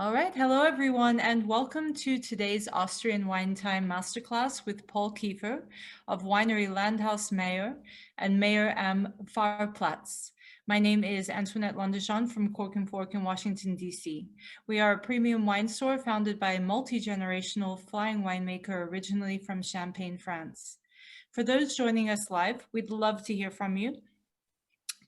All right, hello everyone, and welcome to today's Austrian Wine Time Masterclass with Paul Kiefer of Winery Landhaus Mayer and Mayer am Pfarrplatz. My name is Antoinette Londejean from Cork and Fork in Washington, D.C. We are a premium wine store founded by a multi-generational flying winemaker originally from Champagne, France. For those joining us live, we'd love to hear from you.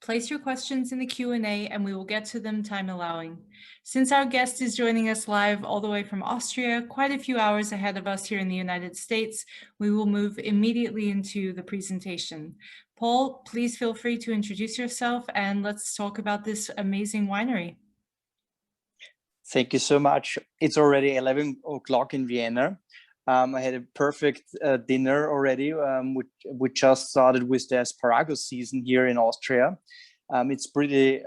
Place your questions in the Q&A and we will get to them time allowing. Since our guest is joining us live all the way from Austria, quite a few hours ahead of us here in the United States, we will move immediately into the presentation. Paul, please feel free to introduce yourself and let's talk about this amazing winery. Thank you so much. It's already 11 o'clock in Vienna. I had a perfect dinner already. We just started with the asparagus season here in Austria. It's pretty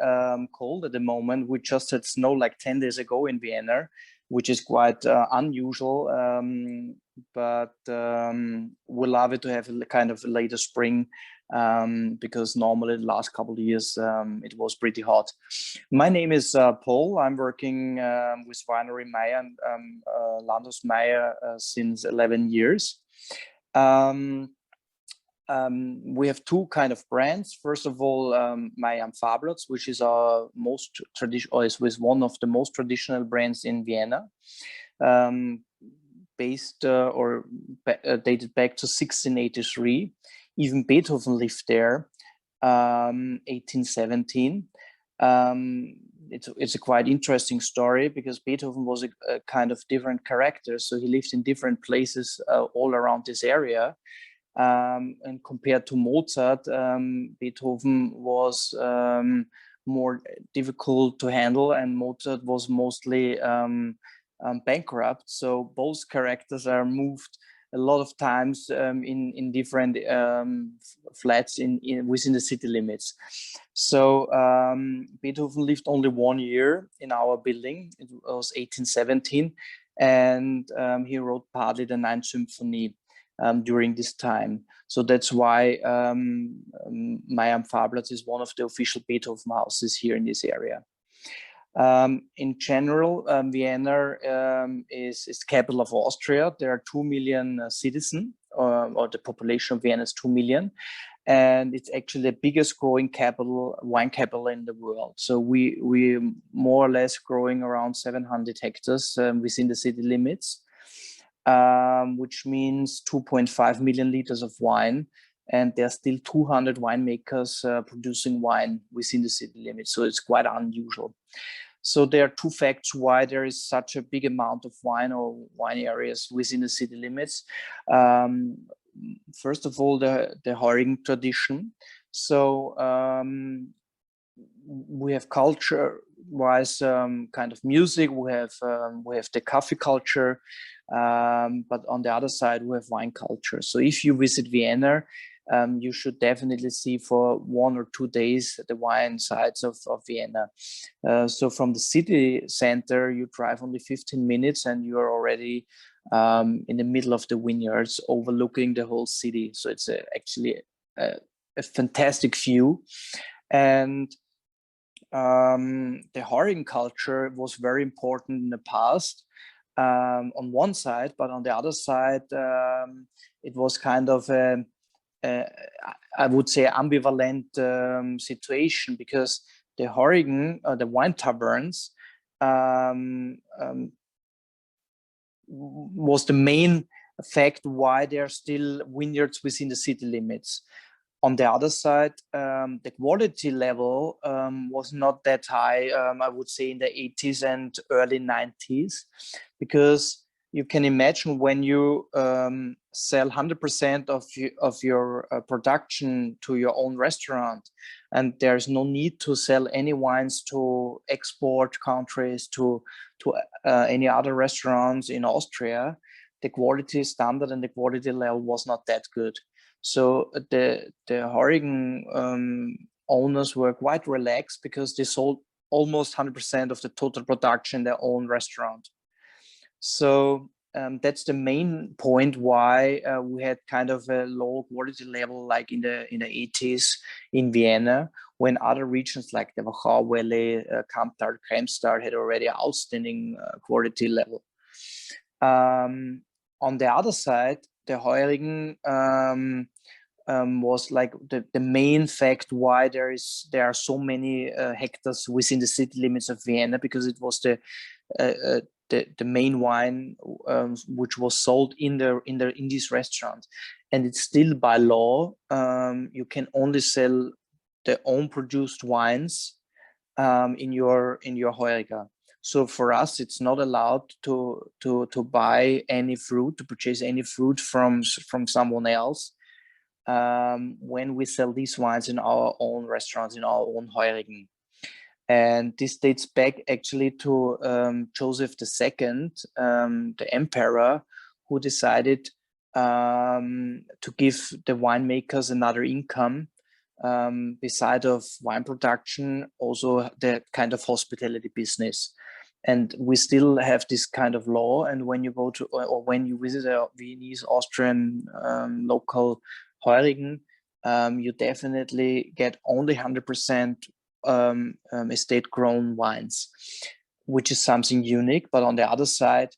cold at the moment. We just had snow like 10 days ago in Vienna, which is quite unusual. But we love it to have a kind of a later spring because normally the last couple of years it was pretty hot. My name is Paul. I'm working with Winery Mayer and Landhaus Mayer since 11 years. We have two kind of brands. First of all, Mayer am Pfarrplatz, which is our most traditional, is one of the most traditional brands in Vienna, based or dated back to 1683. Even Beethoven lived there, 1817. It's a quite interesting story because Beethoven was a kind of different character. So he lived in different places all around this area. And compared to Mozart, Beethoven was more difficult to handle and Mozart was mostly bankrupt. So both characters are moved a lot of times in different flats within the city limits. So Beethoven lived only 1 year in our building. It was 1817, and he wrote partly the Ninth Symphony during this time. So that's why Mayer am Pfarrplatz is one of the official Beethoven houses here in this area. In general, Vienna is the capital of Austria. There are 2 million citizens, or the population of Vienna is 2 million. And it's actually the biggest growing wine capital in the world. So we more or less growing around 700 hectares within the city limits, which means 2.5 million liters of wine. And there are still 200 winemakers producing wine within the city limits. So it's quite unusual. So there are two facts why there is such a big amount of wine or wine areas within the city limits. First of all, the Heurigen tradition. So we have culture-wise kind of music. We have the coffee culture, but on the other side we have wine culture. So if you visit Vienna, you should definitely see for 1 or 2 days the wine sites of Vienna. So from the city center, you drive only 15 minutes and you are already in the middle of the vineyards overlooking the whole city. So it's actually a fantastic view. And the Heurigen culture was very important in the past on one side, but on the other side, it was kind of I would say ambivalent situation because the Heurigen, the wine taverns, was the main fact why there are still vineyards within the city limits. On the other side, the quality level was not that high, I would say in the 80s and early 90s, because you can imagine when you sell 100% of your production to your own restaurant, and there's no need to sell any wines to export countries, to any other restaurants in Austria, the quality standard and the quality level was not that good. So the Heurigen owners were quite relaxed because they sold almost 100% of the total production in their own restaurant. So that's the main point why we had kind of a low quality level, like in the 80s in Vienna, when other regions like the Wachau Valley, Kamptal, Kremstal had already outstanding quality level. On the other side, the Heurigen was like the main fact why there are so many hectares within the city limits of Vienna, because it was the main wine which was sold in these restaurants. And it's still by law, you can only sell the own produced wines in your Heuriger. So for us, it's not allowed to buy any fruit, to purchase any fruit from someone else when we sell these wines in our own restaurants, in our own Heurigen. And this dates back actually to Joseph II, the emperor, who decided to give the winemakers another income beside of wine production, also the kind of hospitality business. And we still have this kind of law. And when you go to, or when you visit a Viennese Austrian local Heurigen, you definitely get only 100% estate grown wines, which is something unique. But on the other side,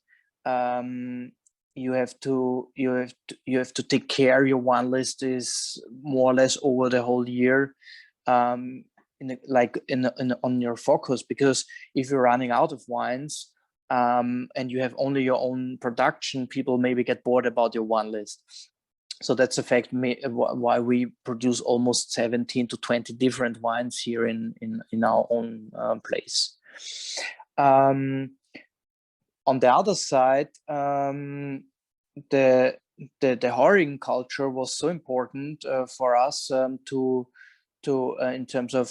you have to take care your wine list is more or less over the whole year, on your focus, because if you're running out of wines and you have only your own production, people maybe get bored about your wine list. So that's a fact why we produce almost 17 to 20 different wines here in our own place. On the other side, the Heurigen culture was so important for us to in terms of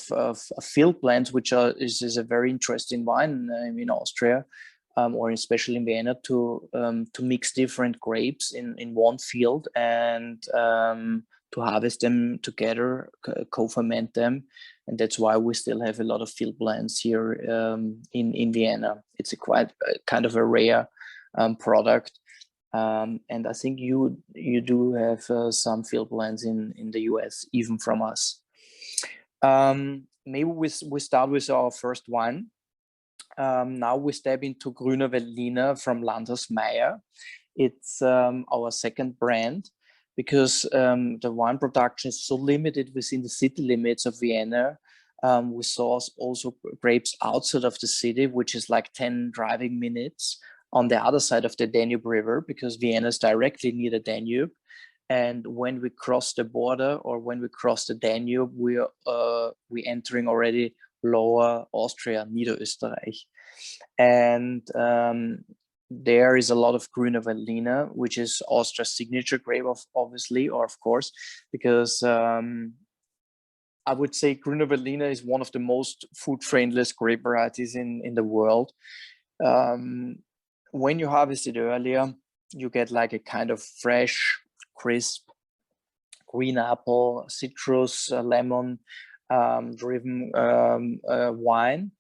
field blends, which is a very interesting wine in Austria, or especially in Vienna, to mix different grapes in one field and to harvest them together, co-ferment them. And that's why we still have a lot of field blends here in Vienna. It's a quite kind of a rare product. And I think you do have some field blends in the US, even from us. Maybe we start with our first wine. Now we step into Grüner Veltliner from Landhaus Mayer. It's our second brand, because the wine production is so limited within the city limits of Vienna. We source also grapes outside of the city, which is like 10 driving minutes on the other side of the Danube River, because Vienna is directly near the Danube. And when we cross the border, or when we cross the Danube, we entering already Lower Austria, Niederösterreich. And there is a lot of Grüner Veltliner, which is Austria's signature grape, obviously, or of course, because I would say Grüner Veltliner is one of the most food-friendliest grape varieties in the world. When you harvest it earlier, you get like a kind of fresh, crisp, green apple, citrus, lemon driven wine.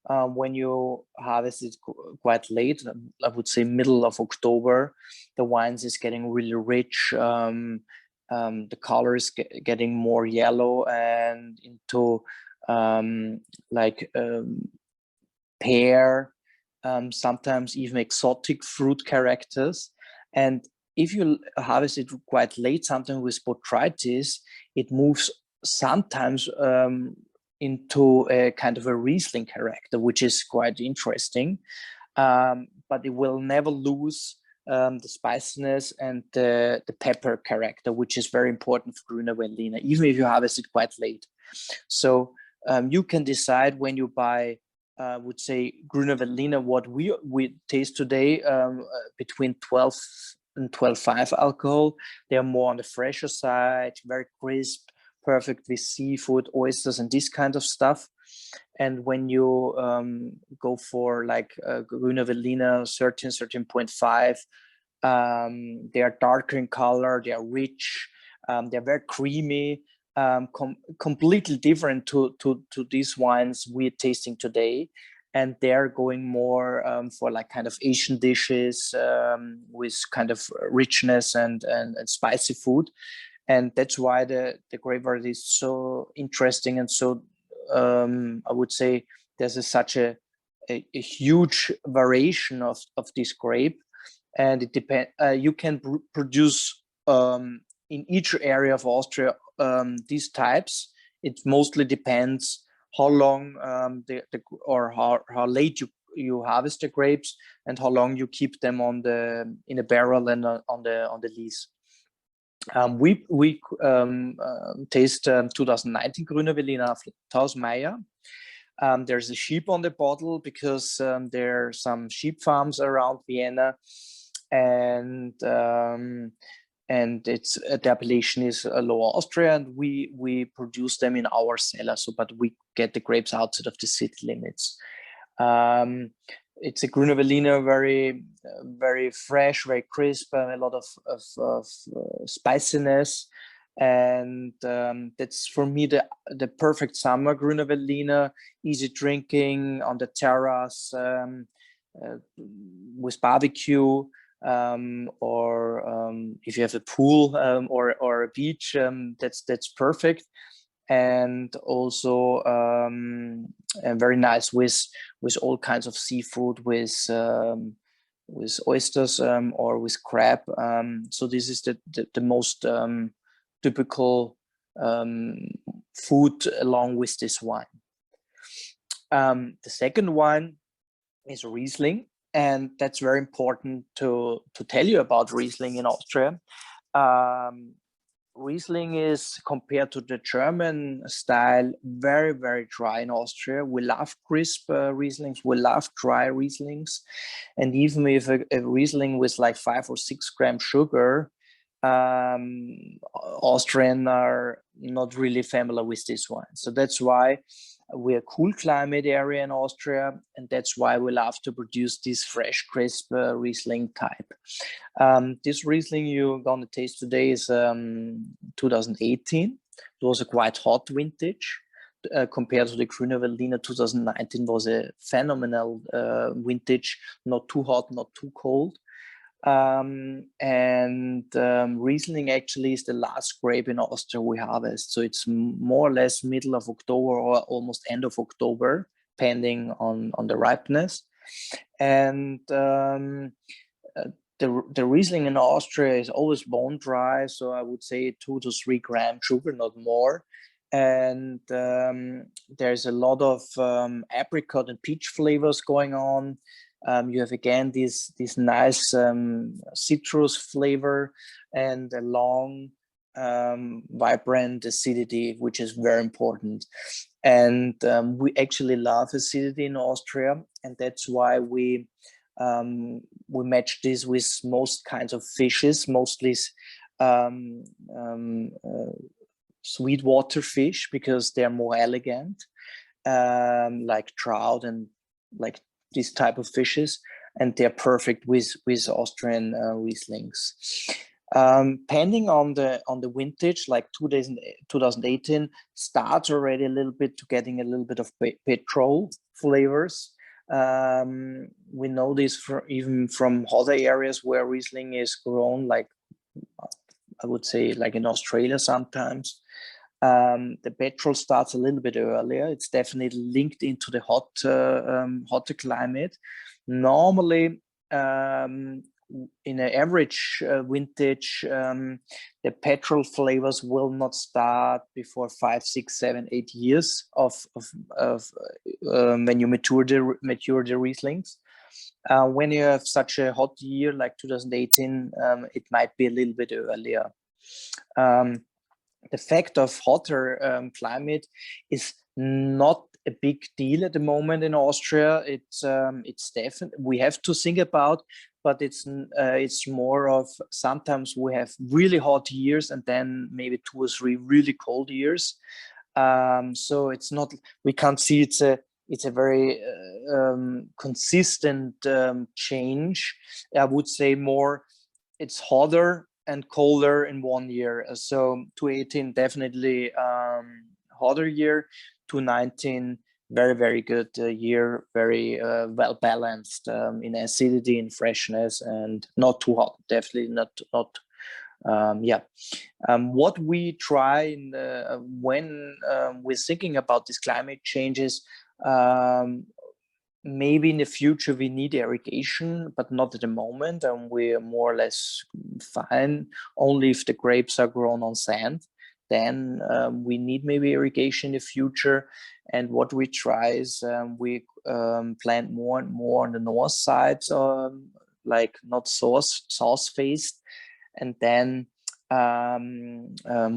When you harvest it quite late, I would say middle of October, the wines is getting really rich. The color is getting more yellow and into pear, sometimes even exotic fruit characters. And if you harvest it quite late, sometimes with botrytis, it moves sometimes into a kind of a Riesling character, which is quite interesting. But it will never lose the spiciness and the pepper character, which is very important for Grüner Veltliner, even if you harvest it quite late. So you can decide when you buy, would say Grüner Veltliner, what we taste today, between 12 and 12.5 alcohol. They are more on the fresher side, very crisp, perfect with seafood, oysters, and this kind of stuff. And when you go for like Grüner Veltliner 13.5, they are darker in color, they are rich, they're very creamy, completely different to these wines we're tasting today. and they're going more for like kind of Asian dishes with kind of richness and spicy food. And that's why the grape variety is so interesting. And so I would say there's such a huge variation of this grape, and it depends. You can produce in each area of Austria these types. It mostly depends how long or how late you harvest the grapes and how long you keep them in a barrel and on the lees. We taste 2019 Grüne Veltliner Landhaus Mayer. There's a sheep on the bottle because there are some sheep farms around Vienna, and it's the appellation is Lower Austria, and we produce them in our cellar. So, but we get the grapes outside of the city limits. It's a Grüne Veltliner, very fresh, very crisp, a lot of spiciness, and that's for me the perfect summer Grüne Veltliner, easy drinking on the terrace with barbecue, or if you have a pool or a beach, that's perfect. And also very nice with all kinds of seafood, with oysters or with crab. So this is the most typical food along with this wine. The second wine is Riesling, and that's very important to tell you about Riesling in Austria. Riesling is, compared to the German style, very, very dry in Austria. We love crisp Rieslings, we love dry Rieslings. And even if a Riesling with like 5 or 6 grams sugar, Austrians are not really familiar with this wine. So that's why we're a cool climate area in Austria, and that's why we love to produce this fresh, crisp Riesling type. This Riesling you're gonna taste today is 2018. It was a quite hot vintage compared to the Grüne Veltliner. 2019 was a phenomenal vintage, not too hot, not too cold. Riesling actually is the last grape in Austria we harvest. So it's more or less middle of October or almost end of October, depending on the ripeness. And the Riesling in Austria is always bone dry. So I would say 2 to 3 grams sugar, not more. And there's a lot of apricot and peach flavors going on. You have again this nice citrus flavor and a long, vibrant acidity, which is very important. And we actually love acidity in Austria, and that's why we match this with most kinds of fishes, mostly sweetwater fish, because they're more elegant, like trout and like these type of fishes, and they're perfect with Austrian Rieslings. Depending on the vintage, like 2018 starts already a little bit to getting a little bit of petrol flavors. We know this even from other areas where Riesling is grown, like I would say like in Australia sometimes. The petrol starts a little bit earlier. It's definitely linked into the hotter climate. Normally, in an average vintage, the petrol flavors will not start before 5, 6, 7, 8 years of when you mature the Rieslings. When you have such a hot year like 2018, it might be a little bit earlier. The fact of hotter climate is not a big deal at the moment in Austria. It's definitely we have to think about, but it's more of sometimes we have really hot years and then maybe 2 or 3 really cold years. So it's not, we can't see it's a very consistent change. I would say more it's hotter and colder in 1 year. So 2018 definitely hotter year, 2019 very, very good year, very well balanced in acidity and freshness, and not too hot. Definitely not. What we try when we're thinking about these climate changes, maybe in the future we need irrigation, but not at the moment, and we're more or less fine. Only if the grapes are grown on sand, then we need maybe irrigation in the future. And what we try is we plant more and more on the north side, like not south faced, and then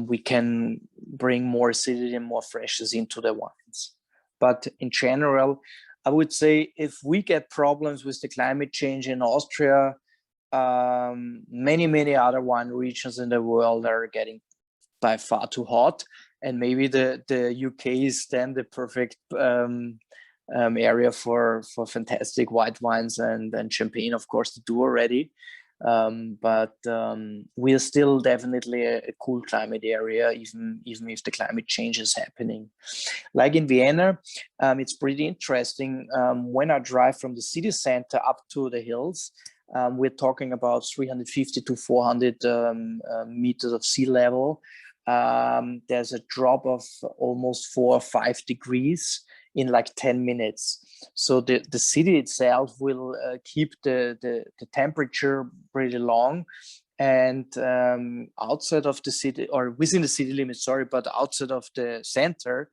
we can bring more acidity and more freshness into the wines. But in general, I would say if we get problems with the climate change in Austria, many other wine regions in the world are getting by far too hot, and maybe the UK is then the perfect area for fantastic white wines and champagne, of course, to do already. But we are still definitely a cool climate area, even if the climate change is happening. Like in Vienna, it's pretty interesting. When I drive from the city center up to the hills, we're talking about 350 to 400 meters of sea level. There's a drop of almost 4 or 5 degrees in like 10 minutes. So the city itself will keep the temperature pretty long. And outside of the city, or within the city limits, sorry, but outside of the center,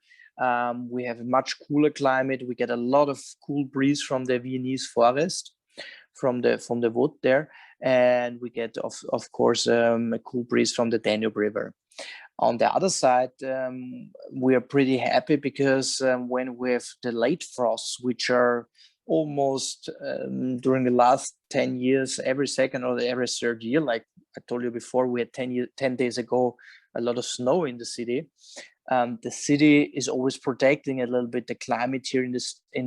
we have a much cooler climate. We get a lot of cool breeze from the Viennese forest, from the wood there. And we get, of course, a cool breeze from the Danube River. On the other side, we are pretty happy because when we have the late frosts, which are almost during the last 10 years, every second or every third year, like I told you before, we had 10 days ago, a lot of snow in the city. The city is always protecting a little bit the climate here in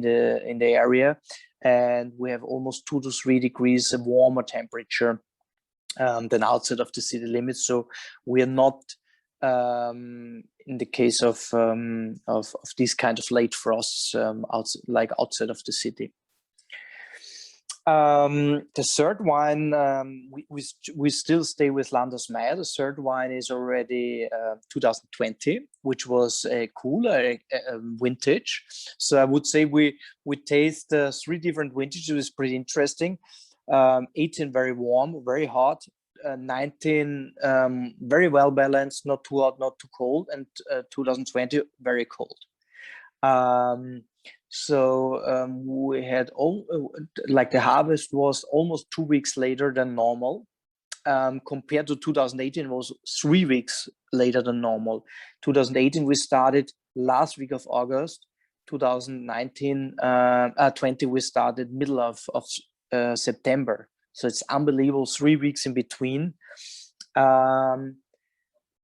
the area. And we have almost 2 to 3 degrees of warmer temperature than outside of the city limits. So we are not in the case of these kind of late frosts outside of the city. The third wine, we still stay with Landhaus Mayer. The third wine is already 2020, which was a cooler vintage. So I would say we taste 3 different vintages. It's pretty interesting. 18 very warm, very hot. 19 very well balanced, not too hot, not too cold, and 2020 very cold. We had like the harvest was almost 2 weeks later than normal. Compared to 2018, it was 3 weeks later than normal. 2018 we started last week of August. 2020 we started middle of September. So it's unbelievable, 3 weeks in between. And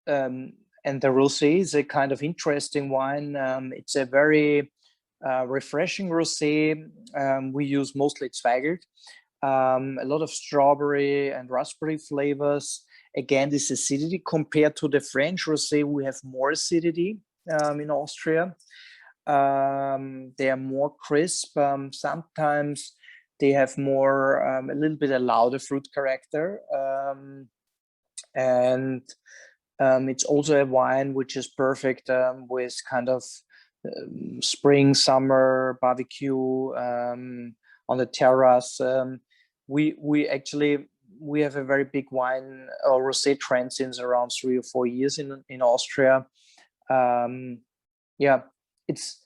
the rosé is a kind of interesting wine. It's a very refreshing rosé. We use mostly Zweigelt. A lot of strawberry and raspberry flavors. Again, this acidity compared to the French rosé, we have more acidity in Austria. They are more crisp. Sometimes they have more, a little bit a louder fruit character. And it's also a wine which is perfect with kind of spring, summer barbecue on the terrace. We have a very big wine or rosé trend since around 3 or 4 years in Austria. It's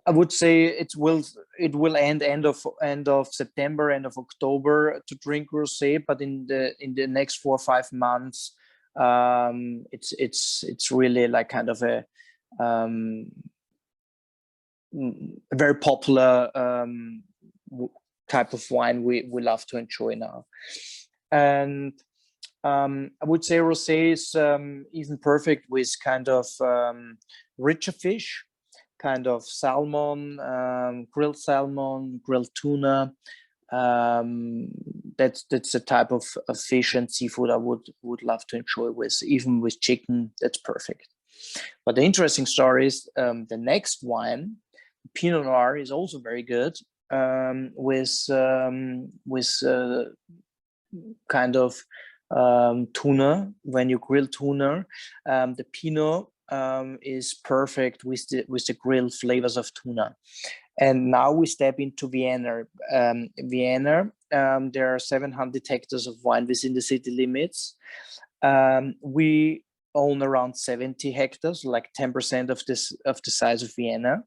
I would say it will end of September, end of October to drink rosé, but in the next 4 or 5 months, it's really like kind of a very popular type of wine we love to enjoy now. And I would say rosé is even perfect with kind of richer fish, kind of salmon, grilled tuna. That's the type of fish and seafood I would love to enjoy with, even with chicken. That's perfect. But the interesting story is the next wine Pinot Noir is also very good, with kind of tuna. When you grill tuna, the Pinot is perfect with the grilled flavors of tuna. And now we step into Vienna. Vienna, there are 700 hectares of wine within the city limits. We own around 70 hectares, like 10% of the size of Vienna.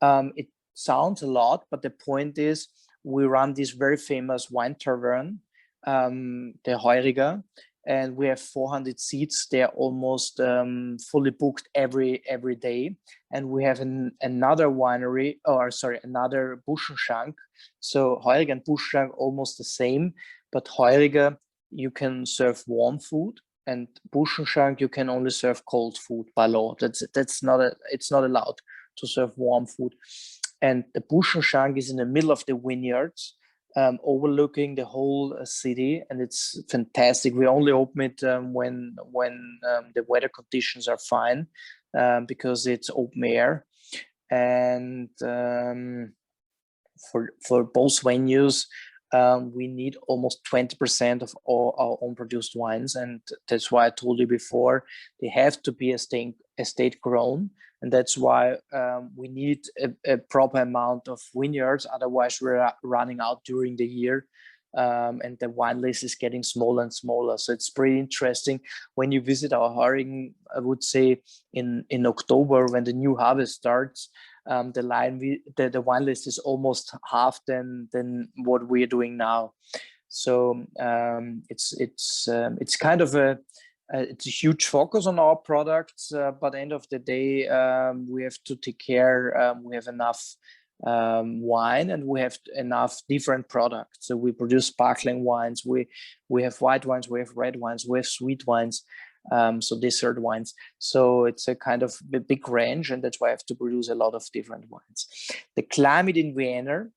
It sounds a lot, but the point is we run this very famous wine tavern, the Heurigen, and we have 400 seats. They're almost fully booked every day. And we have another winery, another Buschenschank. So Heurigen and Buschenschank almost the same, but Heurigen, you can serve warm food, and Buschenschank you can only serve cold food by law. It's not allowed to serve warm food. And the Buschenschank is in the middle of the vineyards, overlooking the whole city, and it's fantastic. We only open it when the weather conditions are fine, because it's open air. And for both venues, we need almost 20% of all our own produced wines, and that's why I told you before they have to be estate grown, and that's why we need a proper amount of vineyards. Otherwise, we're running out during the year, and the wine list is getting smaller and smaller. So it's pretty interesting when you visit our Heurigen. I would say in October, when the new harvest starts. The wine list is almost half than what we're doing now. So it's kind of it's a huge focus on our products, but at the end of the day, we have to take care. We have enough wine, and we have enough different products. So we produce sparkling wines. We have white wines. We have red wines. We have sweet wines. So dessert wines. So it's a kind of a big range, and that's why I have to produce a lot of different wines. The climate in Vienna,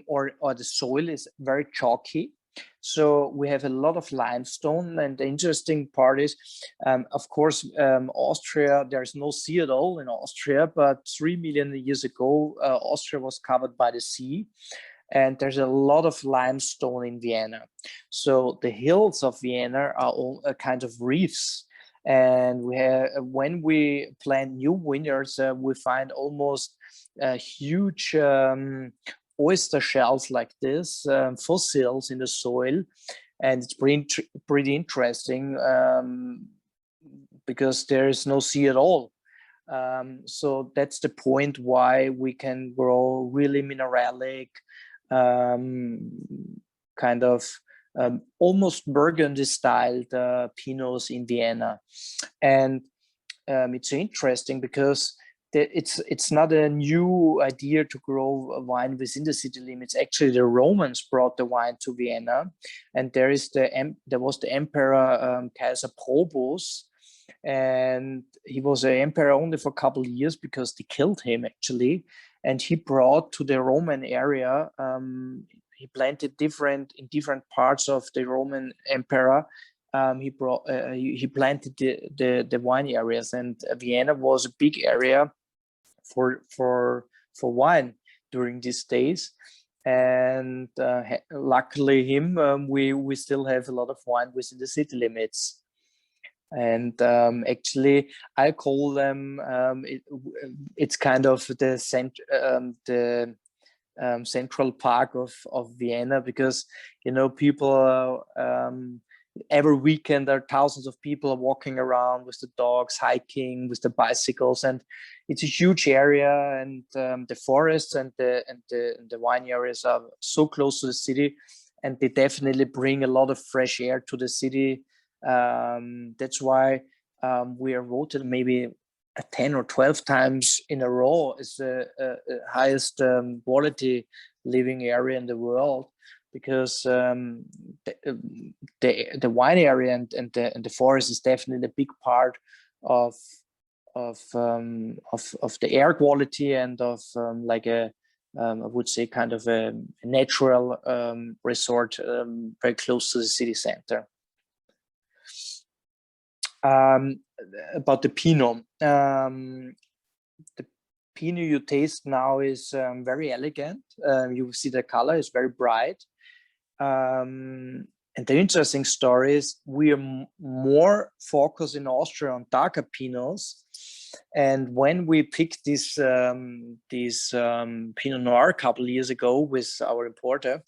or the soil, is very chalky. So we have a lot of limestone, and the interesting part is, of course, Austria, there's no sea at all in Austria, but 3 million years ago, Austria was covered by the sea. And there's a lot of limestone in Vienna. So the hills of Vienna are all a kind of reefs. And when we plant new vineyards, we find almost huge oyster shells like this, fossils in the soil. And it's pretty interesting, because there is no sea at all. So that's the point why we can grow really mineralic, kind of almost Burgundy styled Pinots in Vienna. And it's interesting because it's not a new idea to grow a wine within the city limits. Actually, the Romans brought the wine to Vienna, and there was the emperor Kaiser Probus, and he was an emperor only for a couple of years because they killed him actually. And he brought to the Roman area, he planted in different parts of the Roman Empire. He planted the wine areas, and Vienna was a big area for wine during these days. And luckily we still have a lot of wine within the city limits. And actually, I call them. It's kind of the central park of Vienna, because people every weekend there are thousands of people walking around with the dogs, hiking with the bicycles, and it's a huge area. And the forests and the wine areas are so close to the city, and they definitely bring a lot of fresh air to the city. That's why we are voted maybe 10 or 12 times in a row as the highest quality living area in the world, because the wine area and the forest is definitely a big part of the air quality, and of I would say kind of a natural resort very close to the city center. About the Pinot. The Pinot you taste now is very elegant. You see the color is very bright. And the interesting story is we are more focused in Austria on darker Pinots. And when we picked this Pinot Noir a couple of years ago with our importer,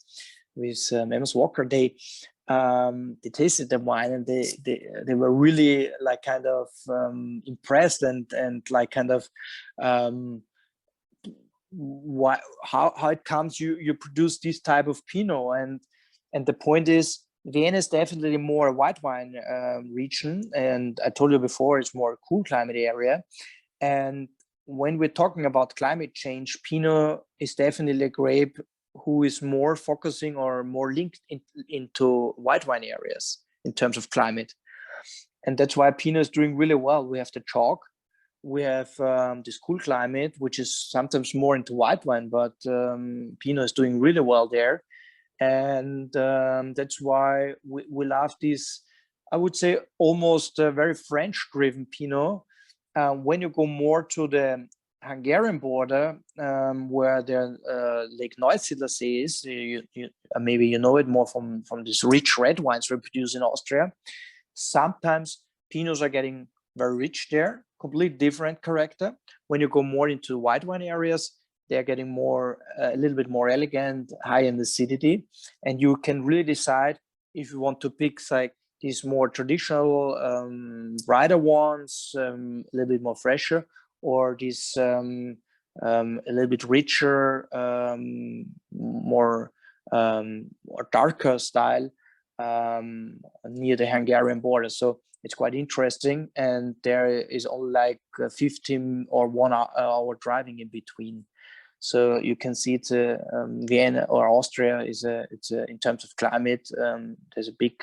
with Amos Walker, they tasted the wine and they were really like kind of impressed and like kind of how it comes you produce this type of Pinot, and the point is Vienna is definitely more a white wine region, and I told you before it's more a cool climate area. And when we're talking about climate change, Pinot is definitely a grape who is more focusing or more linked into white wine areas in terms of climate. And that's why Pinot is doing really well. We have the chalk, we have this cool climate, which is sometimes more into white wine, but Pinot is doing really well there. And that's why we love this, I would say, almost very French-driven Pinot. When you go more to the Hungarian border, where the Lake Neusiedler is, maybe you know it more from these rich red wines we produce in Austria. Sometimes Pinots are getting very rich there, completely different character. When you go more into white wine areas, they're getting more, a little bit more elegant, high in acidity, and you can really decide if you want to pick like these more traditional, brighter ones, a little bit more fresher, or this a little bit richer, more darker style near the Hungarian border. So it's quite interesting, and there is only like 15 or 1 hour driving in between. So you can see it's Vienna or Austria is in terms of climate, there's a big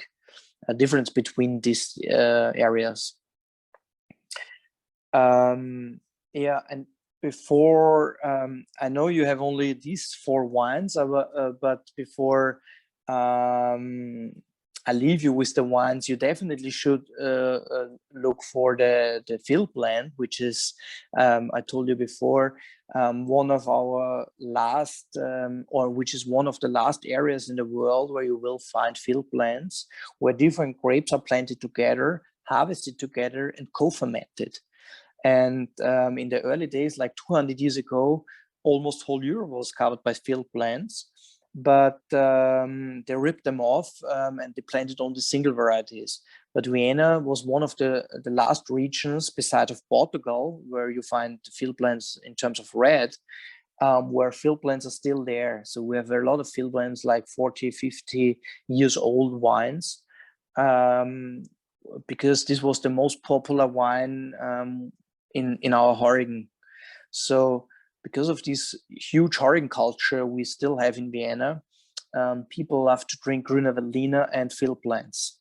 difference between these areas. Yeah, and before I know you have only these 4 wines, but before I leave you with the wines, you definitely should look for the field blend, which is, I told you before, one of our last, or which is one of the last areas in the world where you will find field blends, where different grapes are planted together, harvested together, and co-fermented. And in the early days, like 200 years ago, almost whole Europe was covered by field blends. But they ripped them off and they planted only single varieties. But Vienna was one of the last regions, besides of Portugal, where you find field blends in terms of red, where field blends are still there. So we have a lot of field blends, like 40, 50 years old wines, because this was the most popular wine in our Heurigen. So because of this huge Heurigen culture we still have in Vienna, people love to drink Grüne Veltliner and field blends.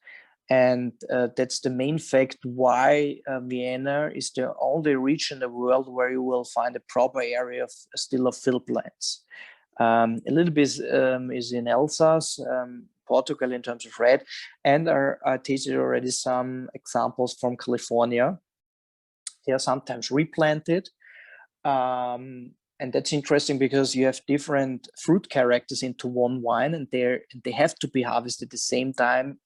And that's the main fact why Vienna is the only region in the world where you will find a proper area of field blends. A little bit is in Alsace, Portugal in terms of red, and I tasted already some examples from California. They are sometimes replanted. And that's interesting because you have different fruit characters into one wine, and they have to be harvested at the same time,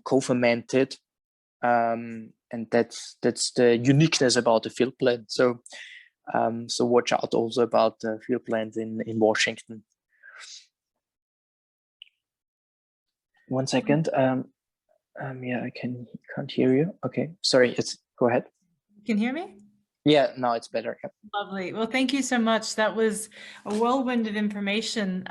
co-fermented, and that's the uniqueness about the field blend. So so watch out also about the field blends in Washington. One second. Yeah, I can't hear you. Okay, sorry. Go ahead. You can hear me? Yeah, now it's better. Yep. Lovely. Well, thank you so much. That was a whirlwind of information.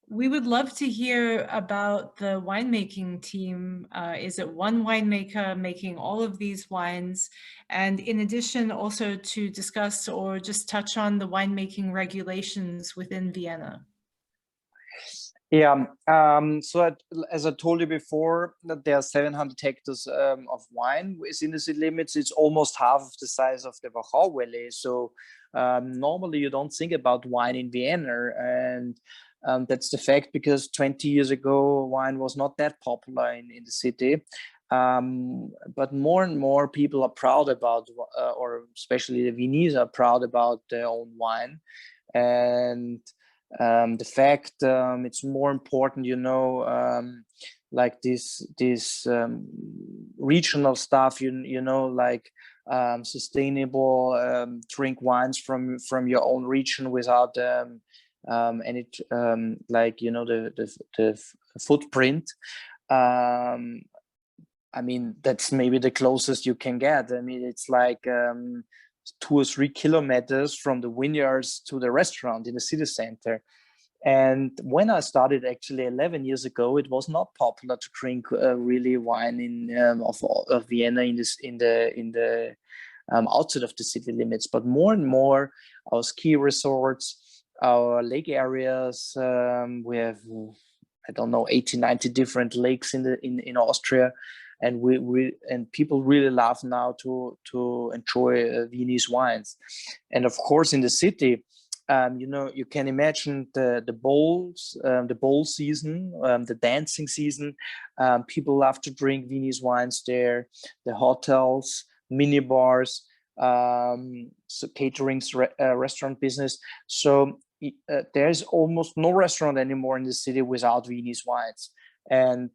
We would love to hear about the winemaking team. Is it one winemaker making all of these wines? And in addition, also to discuss or just touch on the winemaking regulations within Vienna. Yeah, so as I told you before, that there are 700 hectares of wine within the city limits. It's almost half of the size of the Wachau Valley. So normally you don't think about wine in Vienna, and that's the fact because 20 years ago, wine was not that popular in the city. But more and more people are proud about, or especially the Viennese are proud about their own wine. And the fact it's more important, you know, like this regional stuff, you know, like sustainable drink wines from your own region without any like, you know, the footprint. I mean, that's maybe the closest you can get. I mean, it's like 2 or 3 kilometers from the vineyards to the restaurant in the city center. And when I started actually 11 years ago, it was not popular to drink really wine in of Vienna in the outside of the city limits. But more and more, our ski resorts, our lake areas, we have, I don't know, 80, 90 different lakes in Austria. And and people really love now to enjoy Viennese wines. And of course, in the city, you know, you can imagine the bowls, the bowl season, the dancing season. People love to drink Viennese wines there. The hotels, mini bars, so caterings, restaurant business. So there's almost no restaurant anymore in the city without Viennese wines. And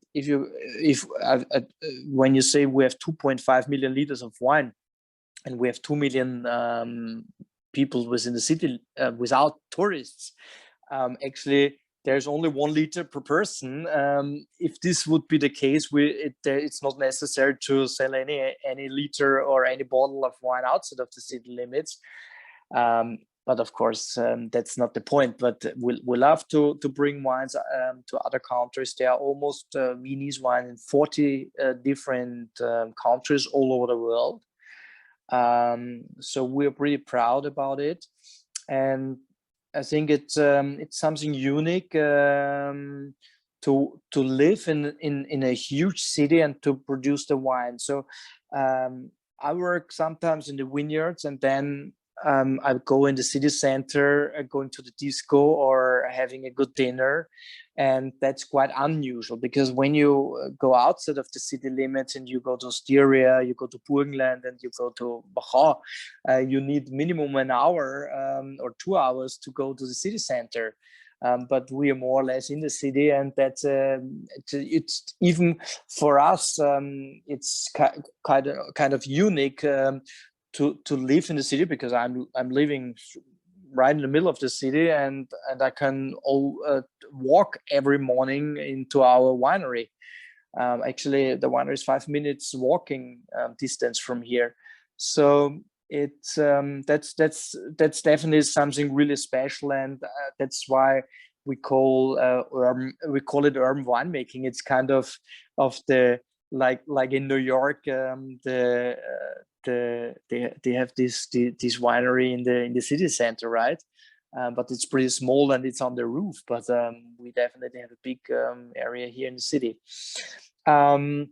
when you say we have 2.5 million liters of wine, and we have 2 million people within the city without tourists, actually there's only 1 liter per person. If this would be the case, it's not necessary to sell any liter or any bottle of wine outside of the city limits. But of course, that's not the point. But we love to bring wines to other countries. There are almost Viennese wine in 40 different countries all over the world. So we're pretty proud about it, and I think it's something unique to live in a huge city and to produce the wine. So I work sometimes in the vineyards, and then I go in the city center, going to the disco or having a good dinner. And that's quite unusual, because when you go outside of the city limits and you go to Styria, you go to Burgenland, and you go to Wachau, you need minimum an hour or 2 hours to go to the city center. But we are more or less in the city, and that's it's even for us, it's kind of unique to live in the city, because I'm living right in the middle of the city, and I can walk every morning into our winery. Actually, the winery is 5 minutes walking distance from here. So it's that's definitely something really special, and that's why we call it urban winemaking. It's kind of the like in New York, they have this winery in the city center, right? But it's pretty small and it's on the roof. But we definitely have a big area here in the city. Our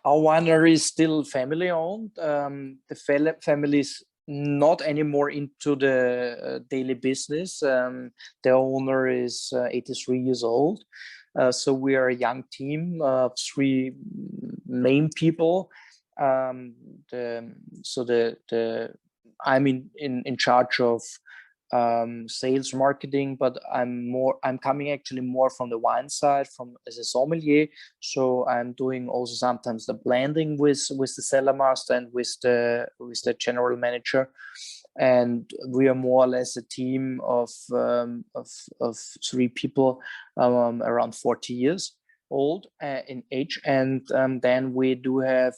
winery is still family owned. The family is not anymore into the daily business. The owner is 83 years old. So we are a young team of 3 main people. I'm in charge of sales, marketing, but I'm coming actually more from the wine side, as a sommelier. So I'm doing also sometimes the blending with the cellar master and with the general manager. And we are more or less a team of 3 people, around 40 years old in age. And then we do have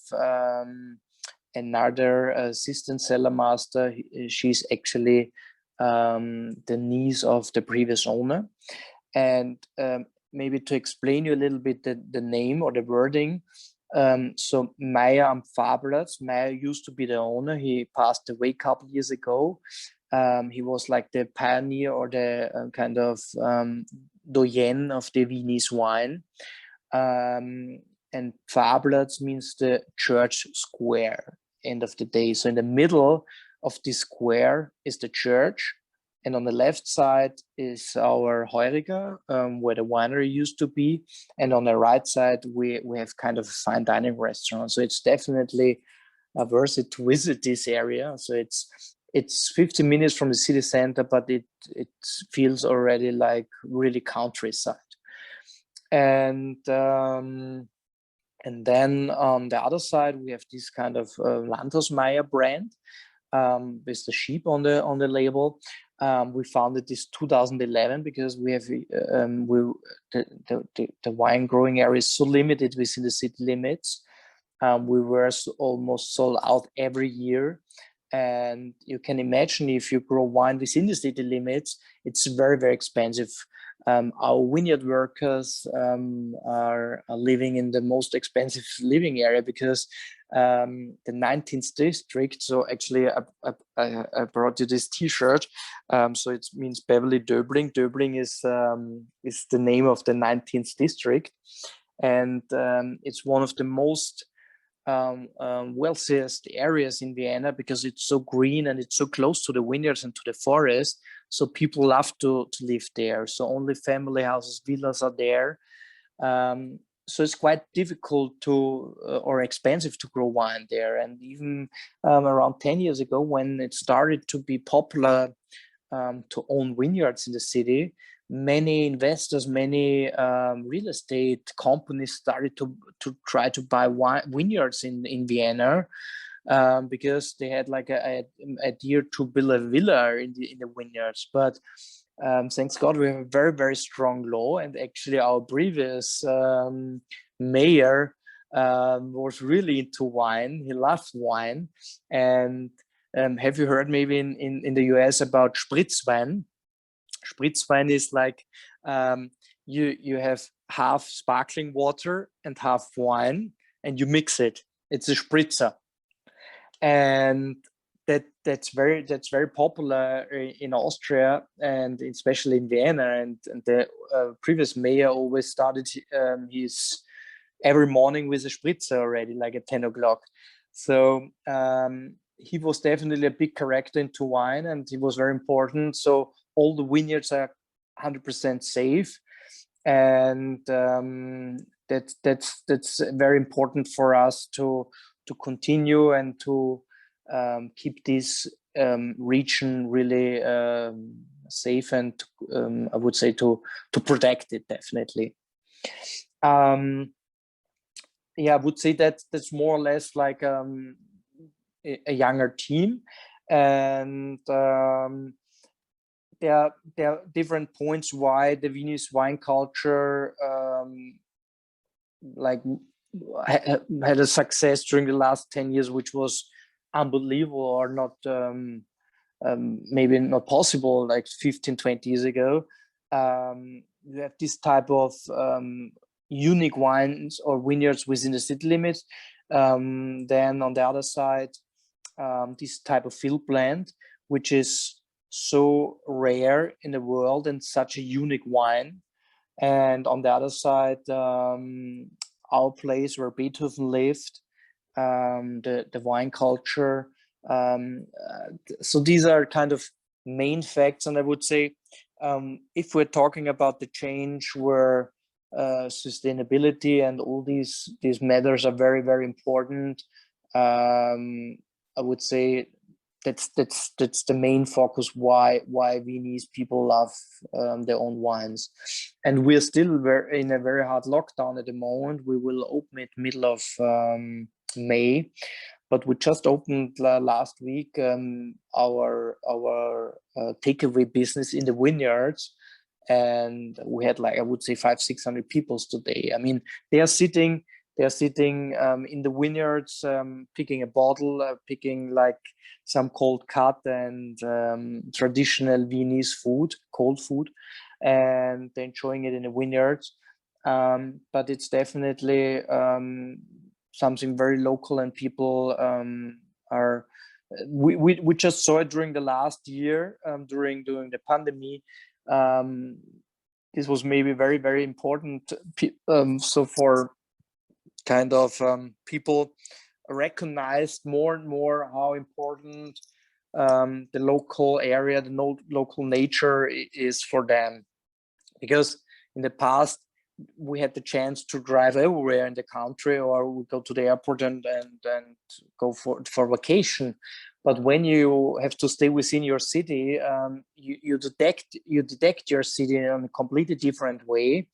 another assistant cellar master. She's actually the niece of the previous owner. And maybe to explain you a little bit the name or the wording. So Mayer am Pfarrplatz. Mayer used to be the owner. He passed away a couple years ago. He was like the pioneer or the kind of doyen of the Viennese wine. And Pfarrplatz means the church square, end of the day. So in the middle of this square is the church, And on the left side is our Heuriger, where the winery used to be. And on the right side, we have kind of a fine dining restaurant. So it's definitely worth it to visit this area. So it's 15 minutes from the city center, but it feels already like really countryside. And then on the other side, we have this kind of Landhaus Mayer brand with the sheep on the label. We founded this 2011 because we have the wine growing area is so limited within the city limits. We were almost sold out every year. And you can imagine if you grow wine within the city limits, it's very, very expensive. Our vineyard workers are living in the most expensive living area because the 19th district. So actually, I brought you this T-shirt. So it means Beverly Döbling. Döbling is the name of the 19th district, and it's one of the most wealthiest areas in Vienna because it's so green and it's so close to the vineyards and to the forest. So people love to live there. So only family houses, villas are there. So it's quite difficult to or expensive to grow wine there. And even around 10 years ago, when it started to be popular to own vineyards in the city, many investors, many real estate companies started to try to buy vineyards in Vienna because they had like a idea to build a villa in the vineyards. But thanks God, we have a very, very strong law. And actually our previous mayor was really into wine. He loved wine. And have you heard maybe in the US about Spritzwein? Spritzwein is like you have half sparkling water and half wine, and you mix it. It's a spritzer, and that's very popular in Austria and especially in Vienna. And the previous mayor always started his every morning with a spritzer already, like at 10 o'clock. So he was definitely a big character into wine, and he was very important. So all the vineyards are 100% safe, and that's very important for us to continue and to keep this region really safe, and I would say to protect it definitely. Yeah, I would say that's more or less like a younger team, and there are different points why the Viennese wine culture had a success during the last 10 years, which was unbelievable, or not maybe not possible like 15-20 years ago. You have this type of unique wines or vineyards within the city limits. Then on the other side, this type of field blend, which is so rare in the world and such a unique wine. And on the other side, our place where Beethoven lived, the wine culture. So these are kind of main facts. And I would say, if we're talking about the change where sustainability and all these matters are very, very important, I would say that's the main focus why Viennese people love their own wines. And we're still in a very hard lockdown at the moment. We will open it middle of May, but we just opened last week our takeaway business in the vineyards, and we had like, I would say 500-600 people today. I mean, they are sitting in the vineyards, picking a bottle, picking like some cold cut and traditional Viennese food, cold food, and enjoying it in the vineyards. But it's definitely something very local, and people are. We just saw it during the last year, during the pandemic. This was maybe very, very important. So for kind of people recognized more and more how important the local area, the local nature is for them. Because in the past, we had the chance to drive everywhere in the country, or we go to the airport and go for vacation. But when you have to stay within your city, you detect your city in a completely different way.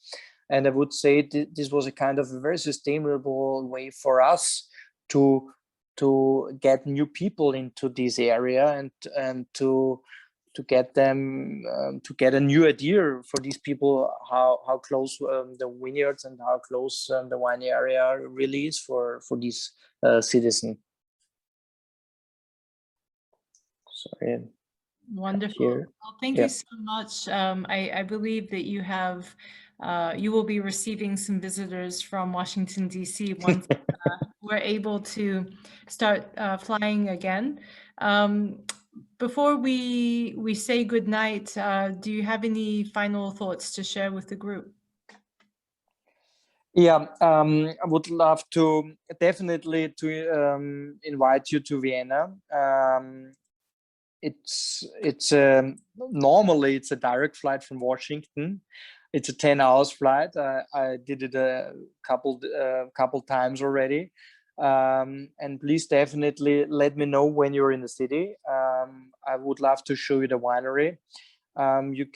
And I would say this was a kind of a very sustainable way for us to get new people into this area and to get them to get a new idea for these people how close the vineyards and how close the wine area really is for these citizens. Sorry. Wonderful. Well, thank you so much. I believe that you will be receiving some visitors from Washington, D.C. once we're able to start flying again. Before we say goodnight, do you have any final thoughts to share with the group? Yeah, I would love to definitely invite you to Vienna. It's normally it's a direct flight from Washington. It's a 10 hours flight. I did it a couple times already. And please definitely let me know when you're in the city. I would love to show you the winery. You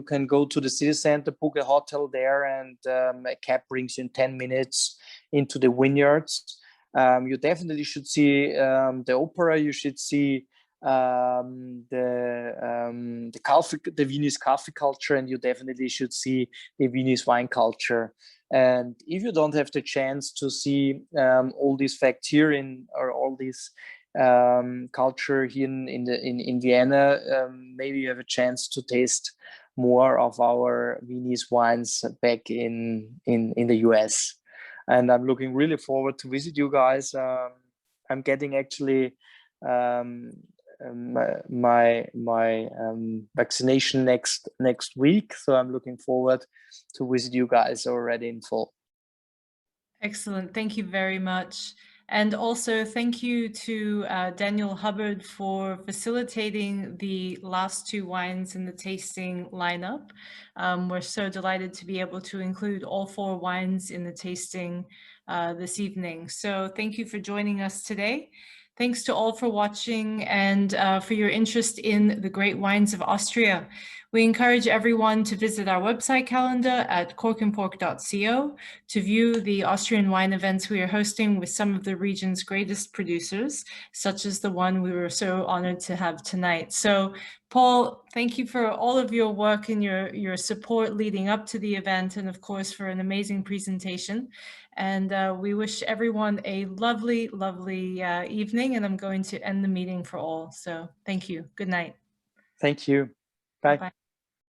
can go to the city center, book a hotel there, and a cab brings you in 10 minutes into the vineyards. You definitely should see the opera. You should see the Viennese coffee culture, and you definitely should see the Viennese wine culture. And if you don't have the chance to see all these facts here or all this culture here in Vienna, maybe you have a chance to taste more of our Viennese wines back in the US. And I'm looking really forward to visit you guys. I'm getting actually my vaccination next week, so I'm looking forward to visit you guys already in fall. Excellent. Thank you very much. And also thank you to Daniel Hubbard for facilitating the last two wines in the tasting lineup. We're so delighted to be able to include all 4 wines in the tasting this evening. So thank you for joining us today. Thanks to all for watching and for your interest in the great wines of Austria. We encourage everyone to visit our website calendar at corkandpork.co to view the Austrian wine events we are hosting with some of the region's greatest producers, such as the one we were so honored to have tonight. So, Paul, thank you for all of your work and your support leading up to the event, and of course for an amazing presentation. And we wish everyone a lovely, lovely evening, and I'm going to end the meeting for all. So thank you. Good night. Thank you. Bye. Bye-bye.